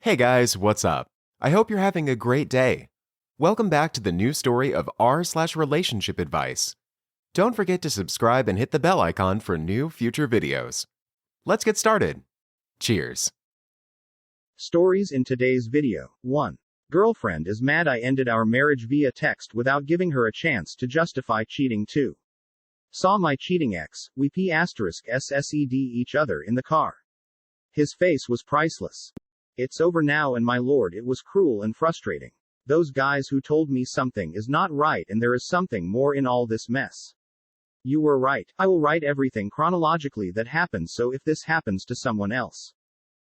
Hey guys, what's up? I hope you're having a great day. Welcome back to the new story of r/relationship advice. Don't forget to subscribe and hit the bell icon for new future videos. Let's get started. Cheers. Stories in today's video. 1. Girlfriend is mad I ended our marriage via text without giving her a chance to justify cheating. 2. Saw my cheating ex, we *SSED each other in the car. His face was priceless. It's over now and my lord, it was cruel and frustrating. Those guys who told me something is not right and there is something more in all this mess. You were right. I will write everything chronologically that happened so if this happens to someone else,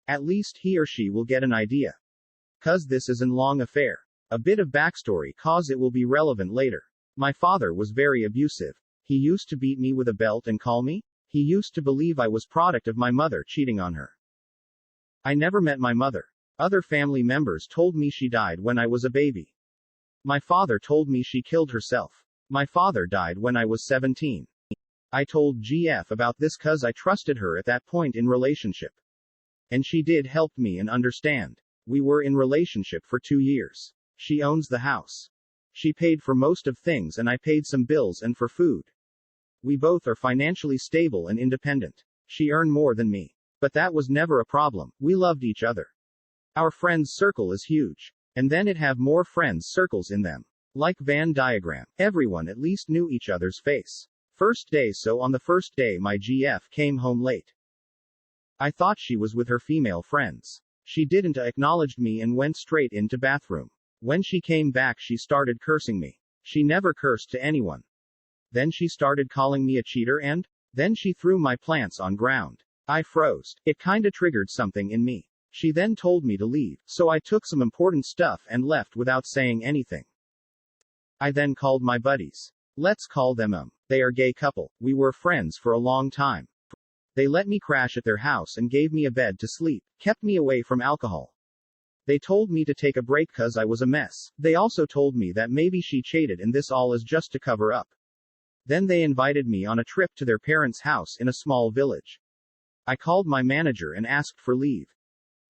at least he or she will get an idea. 'Cause this is an long affair. A bit of backstory cause it will be relevant later. My father was very abusive. He used to beat me with a belt and call me. He used to believe I was product of my mother cheating on her. I never met my mother. Other family members told me she died when I was a baby. My father told me she killed herself. My father died when I was 17. I told GF about this cause I trusted her at that point in relationship. And she did help me and understand. We were in relationship for 2 years. She owns the house. She paid for most of things and I paid some bills and for food. We both are financially stable and independent. She earned more than me. But that was never a problem. We loved each other. Our friends circle is huge. And then it have more friends circles in them. Like Venn diagram. Everyone at least knew each other's face. First day, so on the first day my GF came home late. I thought she was with her female friends. She didn't acknowledge me and went straight into bathroom. When she came back she started cursing me. She never cursed to anyone. Then she started calling me a cheater and then she threw my plants on ground. I froze. It kinda triggered something in me. She then told me to leave, so I took some important stuff and left without saying anything. I then called my buddies. Let's call them they are gay couple. We were friends for a long time. They let me crash at their house and gave me a bed to sleep, kept me away from alcohol. They told me to take a break cause I was a mess. They also told me that maybe she cheated and this all is just to cover up. Then they invited me on a trip to their parents' house in a small village. I called my manager and asked for leave,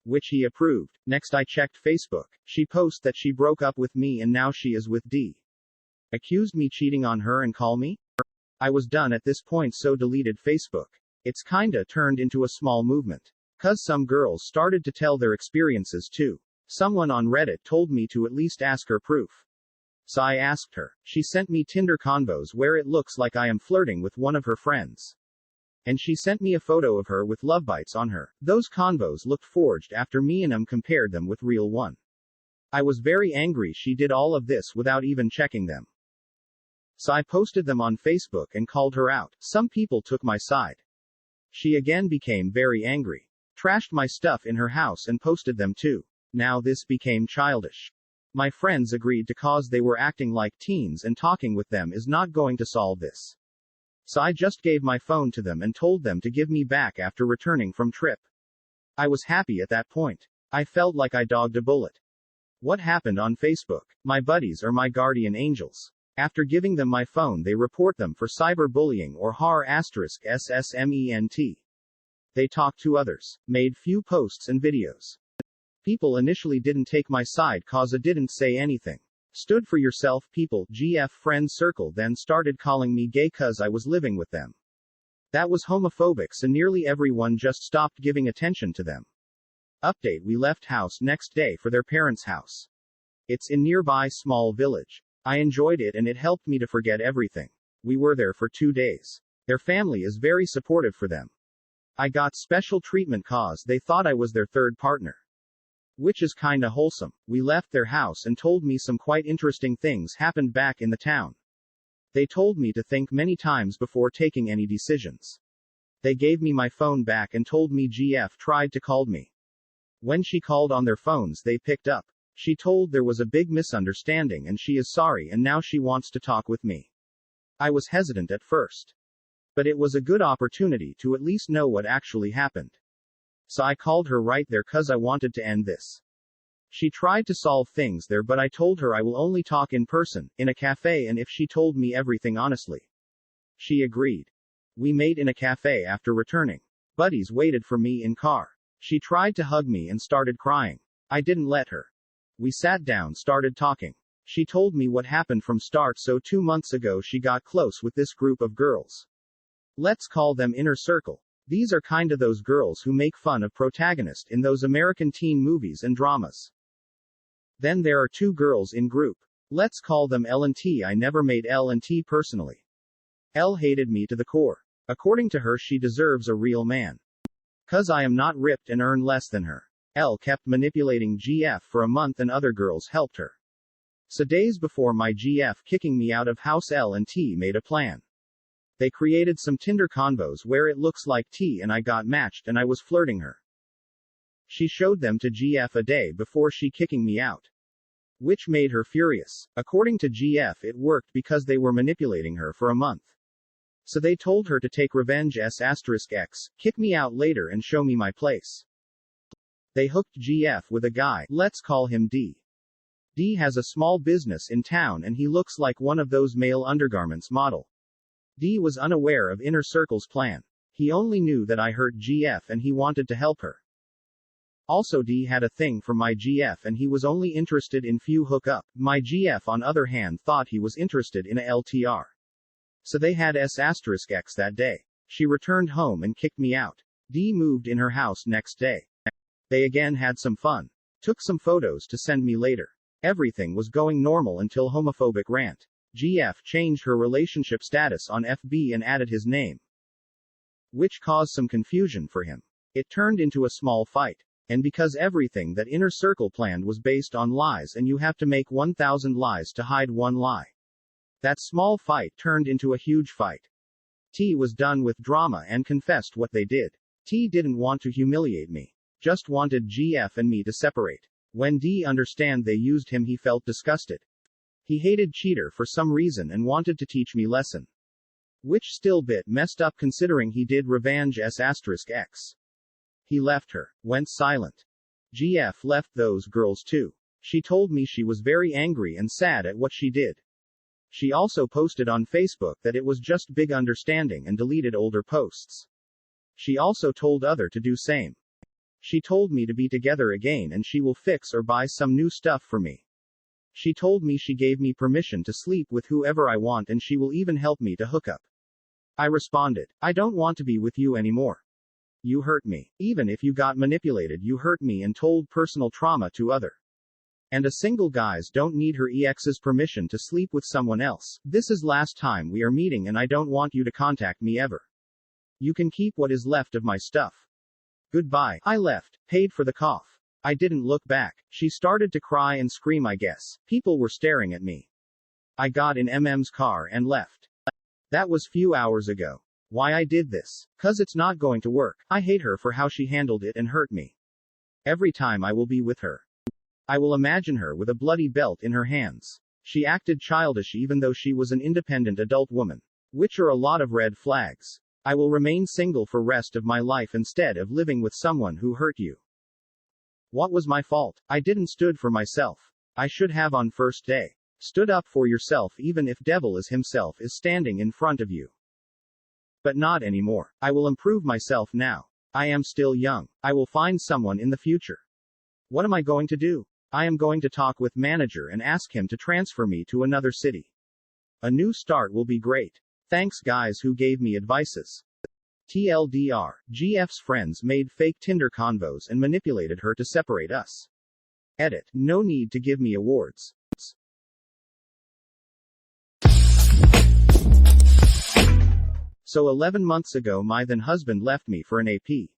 which he approved. Next I checked Facebook. She posted that she broke up with me and now she is with D. Accused me cheating on her and call me. I was done at this point so deleted Facebook. It's kinda turned into a small movement. 'Cause some girls started to tell their experiences too. Someone on Reddit told me to at least ask her proof. So I asked her. She sent me Tinder convos where it looks like I am flirting with one of her friends. And she sent me a photo of her with love bites on her. Those convos looked forged after me and compared them with real one. I was very angry she did all of this without even checking them. So I posted them on Facebook and called her out. Some people took my side. She again became very angry. Trashed my stuff in her house and posted them too. Now this became childish. My friends agreed to cause they were acting like teens and talking with them is not going to solve this. So I just gave my phone to them and told them to give me back after returning from trip. I was happy at that point. I felt like I dodged a bullet. What happened on Facebook? My buddies are my guardian angels. After giving them my phone they report them for cyberbullying or *SSMENT. They talked to others, made few posts and videos. People initially didn't take my side cause I didn't say anything. Stood for yourself people, GF friend circle then started calling me gay cause I was living with them. That was homophobic so nearly everyone just stopped giving attention to them. Update: we left house next day for their parents' house. It's in nearby small village. I enjoyed it and it helped me to forget everything. We were there for 2 days. Their family is very supportive for them. I got special treatment cause they thought I was their third partner. Which is kinda wholesome. We left their house and told me some quite interesting things happened back in the town. They told me to think many times before taking any decisions. They gave me my phone back and told me GF tried to call me. When she called on their phones they picked up. She told there was a big misunderstanding and she is sorry and now she wants to talk with me. I was hesitant at first. But it was a good opportunity to at least know what actually happened. So I called her right there cause I wanted to end this. She tried to solve things there but I told her I will only talk in person, in a cafe and if she told me everything honestly. She agreed. We made in a cafe after returning. Buddies waited for me in car. She tried to hug me and started crying. I didn't let her. We sat down, started talking. She told me what happened from start. So 2 months ago she got close with this group of girls. Let's call them inner circle. These are kinda those girls who make fun of protagonist in those American teen movies and dramas. Then there are 2 girls in group. Let's call them L and T. I never made L and T personally. L hated me to the core. According to her, she deserves a real man. 'Cause I am not ripped and earn less than her. L kept manipulating GF for a month and other girls helped her. So days before my GF kicking me out of house, L and T made a plan. They created some Tinder convos where it looks like T and I got matched and I was flirting her. She showed them to GF a day before she kicking me out, which made her furious. According to GF, it worked because they were manipulating her for a month. So they told her to take revenge *X, kick me out later and show me my place. They hooked GF with a guy, let's call him D. D has a small business in town and he looks like one of those male undergarments model. D was unaware of Inner Circle's plan. He only knew that I hurt GF and he wanted to help her. Also, D had a thing for my GF and he was only interested in few hookup. My GF on other hand thought he was interested in a LTR. So they had *X that day. She returned home and kicked me out. D moved in her house next day. They again had some fun. Took some photos to send me later. Everything was going normal until homophobic rant. GF changed her relationship status on FB and added his name, which caused some confusion for him. It turned into a small fight. And because everything that Inner Circle planned was based on lies and you have to make 1,000 lies to hide one lie, that small fight turned into a huge fight. T was done with drama and confessed what they did. T didn't want to humiliate me, just wanted GF and me to separate. When D understand they used him, he felt disgusted. He hated cheater for some reason and wanted to teach me lesson. Which still bit messed up considering he did revenge *X. He left her, went silent. GF left those girls too. She told me she was very angry and sad at what she did. She also posted on Facebook that it was just big understanding and deleted older posts. She also told other to do same. She told me to be together again and she will fix or buy some new stuff for me. She told me she gave me permission to sleep with whoever I want and she will even help me to hook up. I responded, I don't want to be with you anymore. You hurt me. Even if you got manipulated, you hurt me and told personal trauma to other. And a single guys don't need her ex's permission to sleep with someone else. This is last time we are meeting and I don't want you to contact me ever. You can keep what is left of my stuff. Goodbye. I left, paid for the cough. I didn't look back. She started to cry and scream, I guess. People were staring at me. I got in MM's car and left. That was few hours ago. Why I did this? 'Cause it's not going to work. I hate her for how she handled it and hurt me. Every time I will be with her, I will imagine her with a bloody belt in her hands. She acted childish even though she was an independent adult woman, which are a lot of red flags. I will remain single for rest of my life instead of living with someone who hurt you. What was my fault? I didn't stood for myself. I should have on first day. Stood up for yourself even if devil is himself is standing in front of you. But not anymore. I will improve myself now. I am still young. I will find someone in the future. What am I going to do? I am going to talk with manager and ask him to transfer me to another city. A new start will be great. Thanks guys who gave me advices. TLDR, GF's friends made fake Tinder convos and manipulated her to separate us. Edit, no need to give me awards. So 11 months ago my then husband left me for an AP.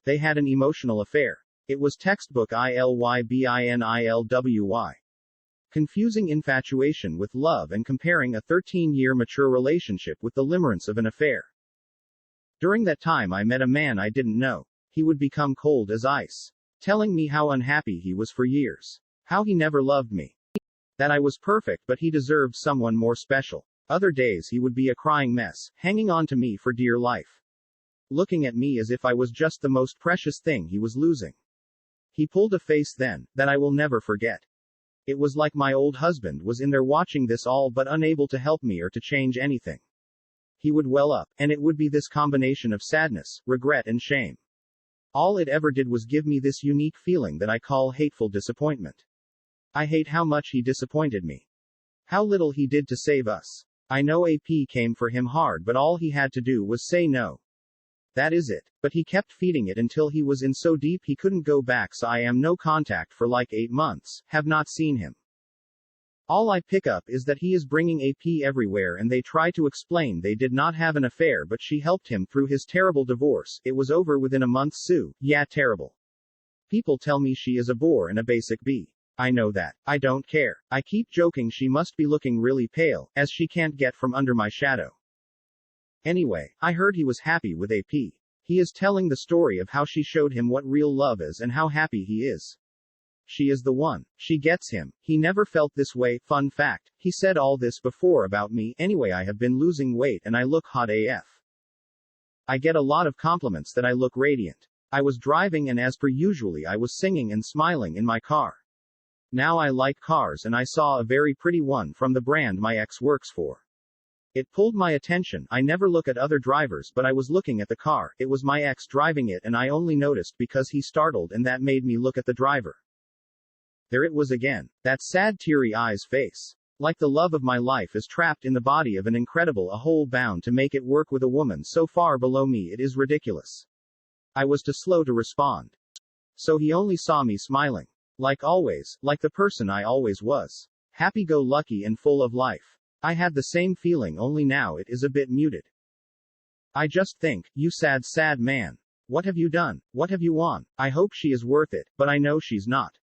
They had an emotional affair. It was textbook ILYBINILWY. Confusing infatuation with love and comparing a 13-year mature relationship with the limerence of an affair. During that time I met a man I didn't know. He would become cold as ice, telling me how unhappy he was for years. How he never loved me. That I was perfect but he deserved someone more special. Other days he would be a crying mess, hanging on to me for dear life. Looking at me as if I was just the most precious thing he was losing. He pulled a face then, that I will never forget. It was like my old husband was in there watching this all but unable to help me or to change anything. He would well up, and it would be this combination of sadness, regret and shame. All it ever did was give me this unique feeling that I call hateful disappointment. I hate how much he disappointed me. How little he did to save us. I know AP came for him hard, but all he had to do was say no. That is it. But he kept feeding it until he was in so deep he couldn't go back, so I am no contact for like 8 months, have not seen him. All I pick up is that he is bringing AP everywhere, and they try to explain they did not have an affair, but she helped him through his terrible divorce. It was over within a month. Sue, yeah, terrible. People tell me she is a bore and a basic B. I know that. I don't care. I keep joking she must be looking really pale, as she can't get from under my shadow. Anyway, I heard he was happy with AP. He is telling the story of how she showed him what real love is and how happy he is. She is the one. She gets him. He never felt this way. Fun fact, he said all this before about me. Anyway, I have been losing weight and I look hot AF. I get a lot of compliments that I look radiant. I was driving and as per usually I was singing and smiling in my car. Now I like cars and I saw a very pretty one from the brand my ex works for. It pulled my attention. I never look at other drivers, but I was looking at the car. It was my ex driving it and I only noticed because he startled, and that made me look at the driver. There it was again. That sad teary eyes face. Like the love of my life is trapped in the body of an incredible a hole bound to make it work with a woman so far below me it is ridiculous. I was too slow to respond. So he only saw me smiling. Like always, like the person I always was. Happy-go-lucky and full of life. I had the same feeling, only now it is a bit muted. I just think, you sad man. What have you done? What have you won? I hope she is worth it, but I know she's not.